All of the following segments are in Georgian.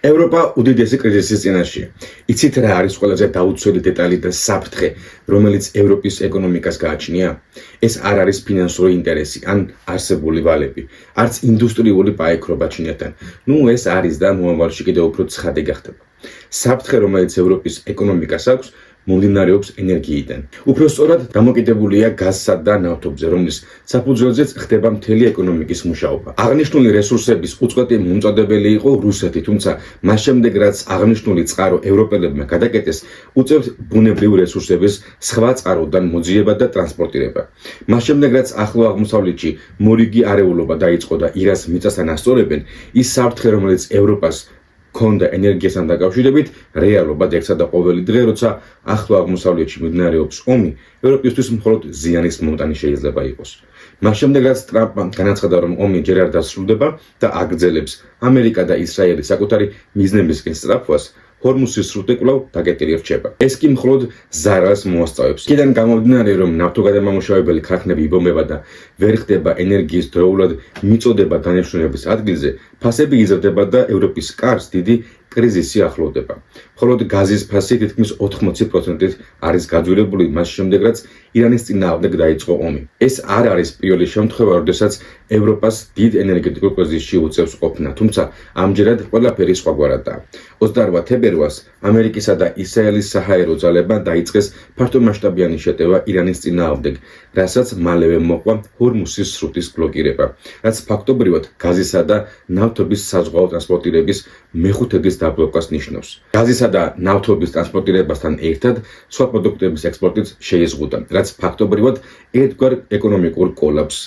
ევროპა უდიდესი კრიზისის წინაშეა. იცით რა არის ყველაზე დაუცველი დეტალი და საფრთხე, რომელიც ევროპის ეკონომიკას გააჩნია? ეს არ არის ფინანსური ინტერესი ან არსებული ვალები, არც ინდუსტრიული პაექრობა ჩინეთთან. ეს არის და მომავალში კიდევ უფრო ცხადი გახდება. საფრთხე, რომელიც ევროპის ეკონომიკას აქვს, მომდინარეობს ენერგიიდან. უფრო სწორად, დამოკიდებულია გაზსა და ნავთობზე, რომლის საფუძველზეც ხდება მთელი ეკონომიკის მუშაობა. აღნიშნული რესურსების უწყვეტი მომწოდებელი იყო რუსეთი, თუმცა მას შემდეგ, რაც აღნიშნული წყარო ევროპელებმა გადაკეტეს, უწევთ ბუნებრივი რესურსების სხვა წყაროდან მოძიება და ტრანსპორტირება. მას შემდეგ, რაც ახლო აღმოსავლეთში მორიგი არეულობა დაიწყო და ირანს მიწასთან ასწორებენ, ის საფრთხე, რომელიც ევროპას ქონდა ენერგიასთან დაკავშირებით, რეალობად ექცა და ყოველი დღე, როცა ახლო აღმოსავლეთში მიმდინარეობს ომი, ევროპისთვის მხოლოდ ზიანის მომტანი შეიძლება იყოს. მას შემდეგ, რაც ტრამპმა განაცხადა, რომ ომი ჯერ არ დასრულდება და აგრძელებს ამერიკა და ისრაელი საკუთარი მიზნებისკენ სწრაფვას, ჰორმუზის სრუტე კვლავ დაკეტილი რჩება. ეს კი მხოლოდ ზარალს მოასწავებს. იქიდან გამომდინარე, რომ ნავთობგადამამუშავებელი ქარხნები იბომბება და ვერ ხდება ენერგიის დროულად მიწოდება დანიშნულების ადგილზე, ფასები იზრდება და ევროპის კარს დიდი კრიზისი ახლოვდება. მხოლოდ გაზის ფასი თითქმის 80%-ით არის გაძვირებული მას შემდეგ, რაც ირანის წინააღმდეგ დაიწყო ომი. ეს არ არის პირველი შემთხვევა, როდესაც ევროპას დიდ ენერგეტიკულ კრიზისში უწევს ყოფნა, თუმცა ამჯერად ყველაფერი სხვაგვარადაა. 28 თებერვალს ამერიკისა და ისრაელის საჰაერო ძალებმა დაიწყეს ფართომასშტაბიანი შეტევა ირანის წინააღმდეგ, რასაც მალევე მოყვა ჰორმუზის სრუტის ბლოკირება, რაც ფაქტობრივად გაზისა და ნავთობის საზღვაო ტრანსპორტირების მეხუთედის დაბლოკას ნიშნავს. გაზისა და ნავთობის ტრანსპორტირებასთან ერთად სხვა პროდუქტების ექსპორტიც შეიზღუდა, რაც ფაქტობრივად ერთგვარ ეკონომიკურ კოლაფსს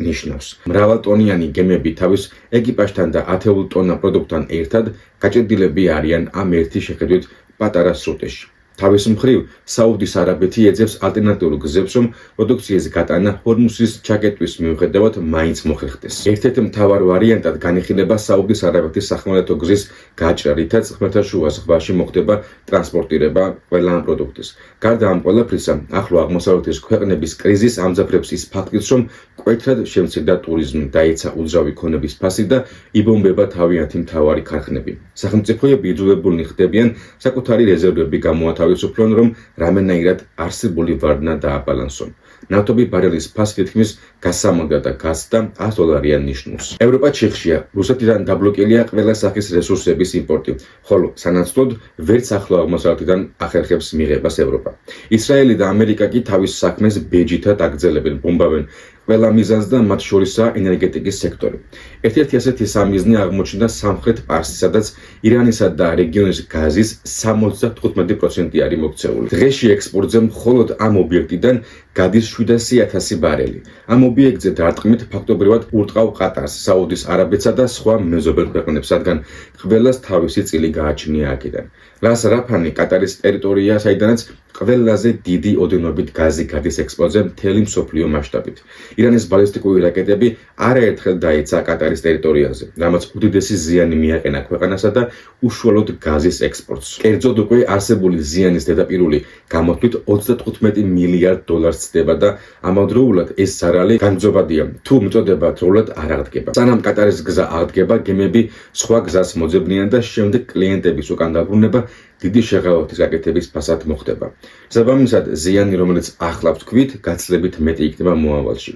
ნიშნავს. მრავალტონიანი გემები თავის ეკიპაჟთან და 10 ტონა პროდუქტთან ერთად გაჭედილები არიან ამ ერთი შეხედვით პატარა სრუტეში. თავის მხრივ, საუდის არაბეთი ეძებს ალტერნატიულ გზებს, რომ პროდუქციის გატანა ჰორმუზის ჩაკეტვის მიუხედავად მაინც მოხერხდეს. ერთ-ერთ მთავარ ვარიანტად განიხილება საუდის არაბეთის სახმელეთო გზის გაჭრა, რითაც ხმელთაშუა ზღვაში მოხდება ტრანსპორტირება ყველა ამ პროდუქტის. გარდა ამ ყველაფრისა, ახლო აღმოსავლეთის ქვეყნების კრიზის ამძაფრებს ის ფაქტიც, რომ მკვეთრად შემცირდა ტურიზმი, დაეცა უძრავი ქონების ფასი და იბომბება თავიანთი მთავარი ქარხნები. სახელმწიფოები იძულებულნი ხდებიან საკუთარი რეზერვები გამოათავისუფლონ, რომ რამენაირად არსებული ვარდნა დააბალანსონ. ნავთობი ბარელის ფასი თითქმის გასამაგრდა და გასცდა $100 ნიშნულს. ევროპა ჩიხშია, რუსეთიდან დაბლოკილია ყველა სახის რესურსების იმპორტი, ხოლო სანაცვლოდ ვერც ახლო აღმოსავლეთიდან ახერხებს მიღებას ევროპა. ისრაელი და ამერიკა კი თავის საქმეს ბეჯითად აგრძელებენ, ბომბავენ ყველა მიზანს და მათ შორისაა ენერგეტიკის სექტორი. ერთ-ერთი ასეთი სამიზნე აღმოჩნდა სამხრეთ პარსი, სადაც ირანისა და რეგიონის გაზის 75% არის მოქცეული. დღეში ექსპორტზე მხოლოდ ამ ობიექტიდან გადის 700,000 ბარელი. ამ ობიექტზე დარტყმით ფაქტობრივად ურტყავ ყატარს, საუდის არაბეთსა და სხვა მეზობელ ქვეყნებს, რადგან ყველას თავისი წილი გააჩნია აქედან. რას რაფანი კატარის ტერიტორია, საიდანაც ყველაზე დიდი ოდენობით გაზი გადის ექსპორტზე მთელი მსოფლიო მასშტაბით. ირანის ბალისტიკური რაკეტები არაერთხელ დაეცა კატარის ტერიტორიაზე, რამაც უდიდესი ზიანი მიაყენა ქვეყანასა და უშუალოდ გაზის ექსპორტს. კერძოდ უკვე არსებული ზიანის ზედაპირული გამოთვლით $35 მილიარდ ცდება და ამავდროულად ეს ზარალი განძობადია, თუ მიწოდება დროულად არ აღდგება. სანამ კატარის გზა აღდგება, გემები სხვა გზას მოძებნიან და შემდეგ კლიენტების უკან დაბრუნება დიდი შეღავათის გაკეთების ფასად მოხდება. შესაბამისად, ზიანი, რომელიც ახლა ვთქვით, გაცილებით მეტი იქნება მომავალში.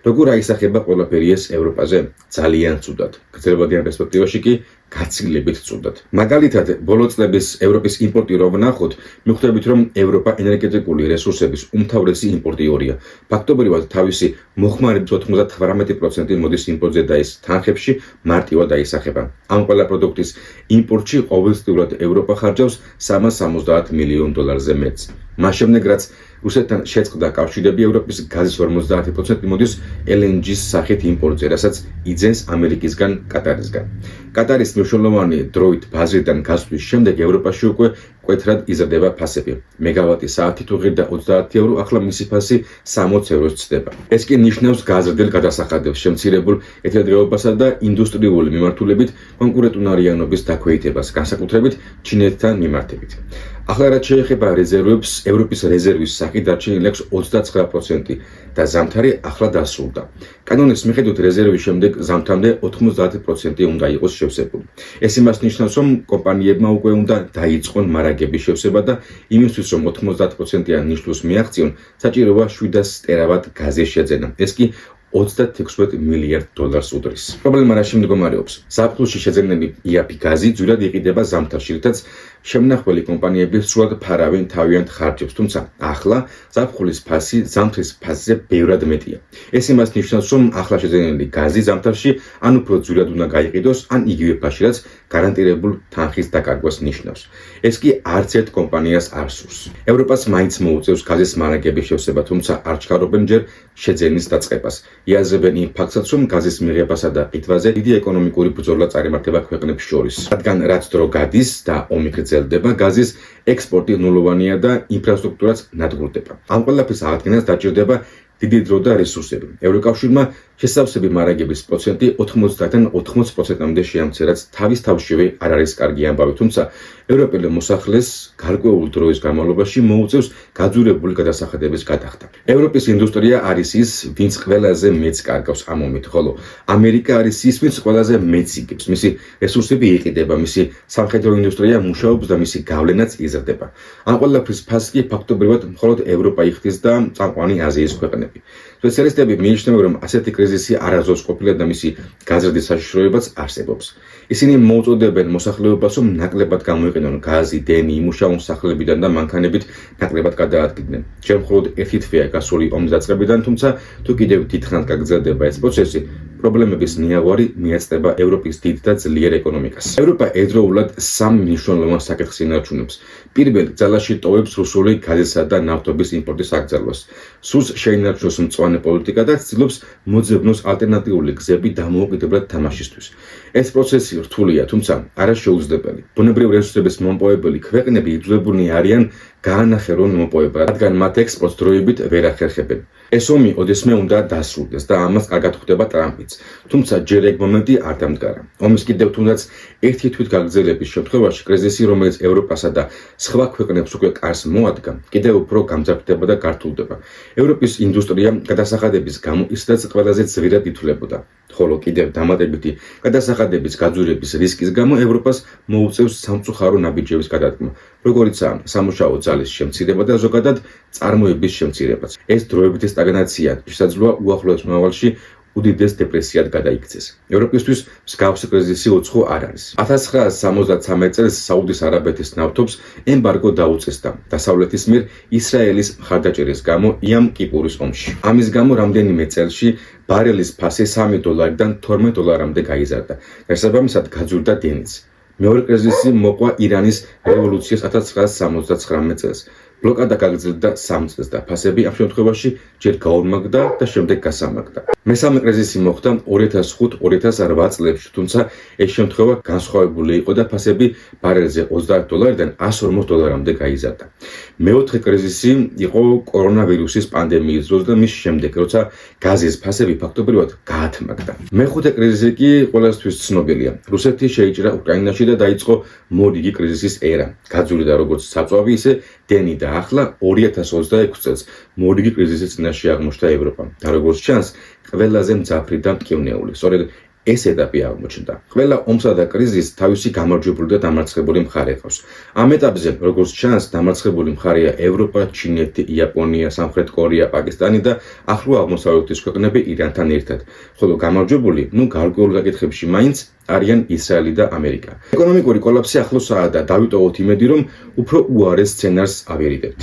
როგორ აისახება ყველაფერი ეს ევროპაზე? ძალიან ცუდად. გრძელვადიან პერსპექტივაში კი გაცილებით ცუდად. მაგალითად, ბოლო წლების ევროპის იმპორტი რო ვნახოთ, მიხვდებით, რომ ევროპა ენერგეტიკული რესურსების უმთავრესი იმპორტიორია. ფაქტობრივად, თავისი მოხმარების 98% მოდის იმპორტზე და ეს თანხებში მარტივად აისახება. ამ ყველა პროდუქტის იმპორტში ყოველწლიურად ევროპა ხარჯავს $370 მილიონ მეტს. მას შემდეგ, რაც რუსეთთან შეწყდა კავშირები, ევროპის გაზის 50% მოდის LNG-ს სახით იმპორტზე, რასაც იძენს ამერიკისგან, კატარისგან. კატარის მნიშვნელოვანი დროით ბაზრიდან გასვლის შემდეგ ევროპაში უკვე მკვეთრად იზრდება ფასები. მეგავატი საათი თუ ღირდა 30 ევრო, ახლა მისი ფასი 60 ევროს ცდება. ეს კი ნიშნავს გაზრდილ გადასახადებს, შემცირებულ ეთერდრეობასა და ინდუსტრიული მიმართულებით კონკურენტუნარიანობის დაქვეითებას, განსაკუთრებით ჩინეთთან მიმართებით. ახლა რაც შეეხება რეზერვებს, ევროპის რეზერვის სახით დარჩენილი აქვს 29% და ზამთარი ახლა დასრულდა. კანონის მიხედვით რეზერვის შემდეგ ზამთრამდე 90% უნდა იყოს შევსებული. ეს იმას ნიშნავს, რომ კომპანიებმა უკვე უნდა დაიწყონ მარაგების შევსება და იმისთვის, რომ 90%-იან ნიშნულს მიაღწიონ, საჭიროა 700 ტერავატ გაზის შეძენა. ეს კი $36 მილიარდ უდრის. პრობლემა რაში მდგომარეობს? ზაფხულში შეძენილი იაფი გაზი ძვირად იყიდება ზამთარში, რითაც შემნახველი კომპანიები სრულად ფარავენ თავიანთ ხარჯებს, თუმცა ახლა ზაფხულის ფასი ზამთრის ფასზე ბევრად მეტია. ეს იმას ნიშნავს, რომ ახლა შეძენილი გაზი ზამთარში ან უფრო ძვირად უნდა გაიყიდოს, ან იგივე ფასში, რაც გარანტირებულ თანხის დაკარგვას ნიშნავს. ეს კი არც ერთ კომპანიას არ სურს. ევროპას მაინც მოუწევს გაზის მარაგების შევსება, თუმცა არ ჩქარობენ ჯერ შეძენის დაწყებას. იაზრებენ იმ ფაქტსაც, რომ გაზის მიღებასა და ყიდვაზე დიდი ეკონომიკური ბრძოლა წარიმართება ქვეყნებს შორის. რადგან რაც დრო გადის და ომი გრძელდება, გაზის ექსპორტი ნულოვანია და ინფრასტრუქტურაც ნადგურდება. ამ ყველაფრის აღდგენას დაჭირდება დიდი დრო და რესურსები. ევროკავშირმა შესავსები მარაგების პროცენტი 90-დან 80%-მდე შეამცირა, რაც თავის თავშივე არ არის კარგი ამბავი, თუმცა ევროპელ მოსახლეს გარკვეული დროის განმავლობაში მოუწევს გაძვირებული გადასახადების გადახდა. ევროპის ინდუსტრია არის ის, ვინც ყველაზე მეტს კარგავს ამ ომით, ხოლო ამერიკა არის ის, ვინც ყველაზე მეტს იგებს. მისი რესურსები იყიდება, მისი სამხედრო ინდუსტრია მუშაობს და მისი გავლენაც იზრდება. ამ ყველაფრის ფასს კი ფაქტობრივად მხოლოდ ევროპა იხდის და წამყვანი აზიის ქვეყნები. სპეციალისტები მიიჩნევენ, რომ ასეთი კრიზისი არასდროს ყოფილა და მისი გაზრდის საშიშროებაც არსებობს. ისინი მოუწოდებენ მოსახლეობას, რომ ნაკლებად გამოიყენონ გაზი, დენი, იმუშაონ სახლებიდან და მანქანებით ნაკლებად გადაადგიდნენ. ჯერ მხოლოდ ერთი თვეა გასული ომის დაწყებიდან, თუმცა თუ კიდევ დიდხანს გაგრძელდება ეს პროცესი, პრობლემების ნიავარი მიეწება ევროპის დიდ და ძლიერ ეკონომიკას. ევროპა ერთდროულად სამ მნიშვნელოვან საკითხს ინარჩუნებს. პირველი, ძალაში ტოვებს რუსული გაზისა და ნავთობის იმპორტის აკრძალვას. სურს შეინარჩუნოს მწვანე პოლიტიკა და ცდილობს მოძებნოს ალტერნატიული გზები დამოუკიდებლად თამაშისთვის. ეს პროცესი რთულია, თუმცა არა შეუძლებელი. ბუნებრივი რესურსების მომპოვებელი ქვეყნები იძულებულნი არიან გაანახერონ მომპოვება, რადგან მათ ექსპორტს დროებით ვერ ახერხებენ. ეს ომი ოდესმე უნდა დასრულდეს და ამას კარგად ხვდება ტრამპიც. თუმცა ჯერ ეგ მომენტი არ დამდგარა. ომის კიდევ თუნდაც ერთი თვით გაგრძელების შემთხვევაში კრიზისი, რომელიც ევროპასა და სხვა ქვეყნებს უკვე კარს მოადგა, კიდევ უფრო გამძაფრდება და გართულდება. ევროპის ინდუსტრია გადასახადების გამო ისედაც ყველაზე ძვირად ითვლებოდა, ხოლო კიდევ დამატებითი გადასახადების გაძვირების რისკის გამო ევროპას მოუწევს სამწუხარო ნაბიჯების გადადგმა, როგორიცაა სამუშაო ძალის შემცირება და ზოგადად წარმოების შემცირებაც. ეს დროებითი სტაგნაცია შესაძლოა უახლოეს მომავალში უდიდეს დეპრესიად გადაიქცეს. ევროპისთვის მსგავსი კრიზისი უცხო არ არის. 1973 წელს საუდის არაბეთის ნავთობს ემბარგო დაუწესდა დასავლეთის მიერ ისრაელის მხარდაჭერის გამო იამ კიპურის ომში. ამის გამო რამდენიმე წელში ბარელის ფასი $3-დან $12-მდე გაიზარდა. შესაბამისად გაძვირდა დენიც. მეორე კრიზისი მოყვა ირანის რევოლუციას 1979 წელს. ბლოკადა გაგრძელდა 3 წელს და ფასები ამ შემთხვევაში ჯერ გაორმაგდა და შემდეგ გასამაგდა. მესამე კრიზისი მოხდა 2005-2008 წლებში, თუმცა ეს შემთხვევა განსხვავებული იყო და ფასები ბარელზე $30-დან $140-მდე გაიზარდა. მეოთხე კრიზისი იყო კორონავირუსის პანდემიის დროს და მის შემდეგ, როცა გაზის ფასები ფაქტობრივად გაათმაგდა. მეხუთე კრიზისი კი ყველასთვის ცნობილია. რუსეთი შეიჭრა უკრაინაში და დაიწყო მორიგი კრიზისის ერა. გაძვირდა როგორც საწვავი, ისე დენი და ახლა 2026 წელს მორიგი კრიზისის წინაშე აღმოჩნდა ევროპა. და როგორც ჩანს, ყველაზე მძაფრი და მტკივნეული. სწორედ ეს ეტაპი აღმოჩნდა. ყველა ომსა და კრიზისს თავისი გამარჯვებული და დამარცხებული მხარე ყავს. ამ ეტაპზე, როგორც ჩანს, დამარცხებული მხარეა ევროპა, ჩინეთი, იაპონია, სამხრეთ კორეა, პაკისტანი და ახლო აღმოსავლეთის ქვეყნები ირანთან ერთად. ხოლო გამარჯვებული, გარკვეულ საკითხებში მაინც არიან ისრაელი და ამერიკა. ეკონომიკური კოლაფსი ახლოსაა და დავიტოვოთ იმედი, რომ უფრო უარეს სცენარს ავირიდებთ.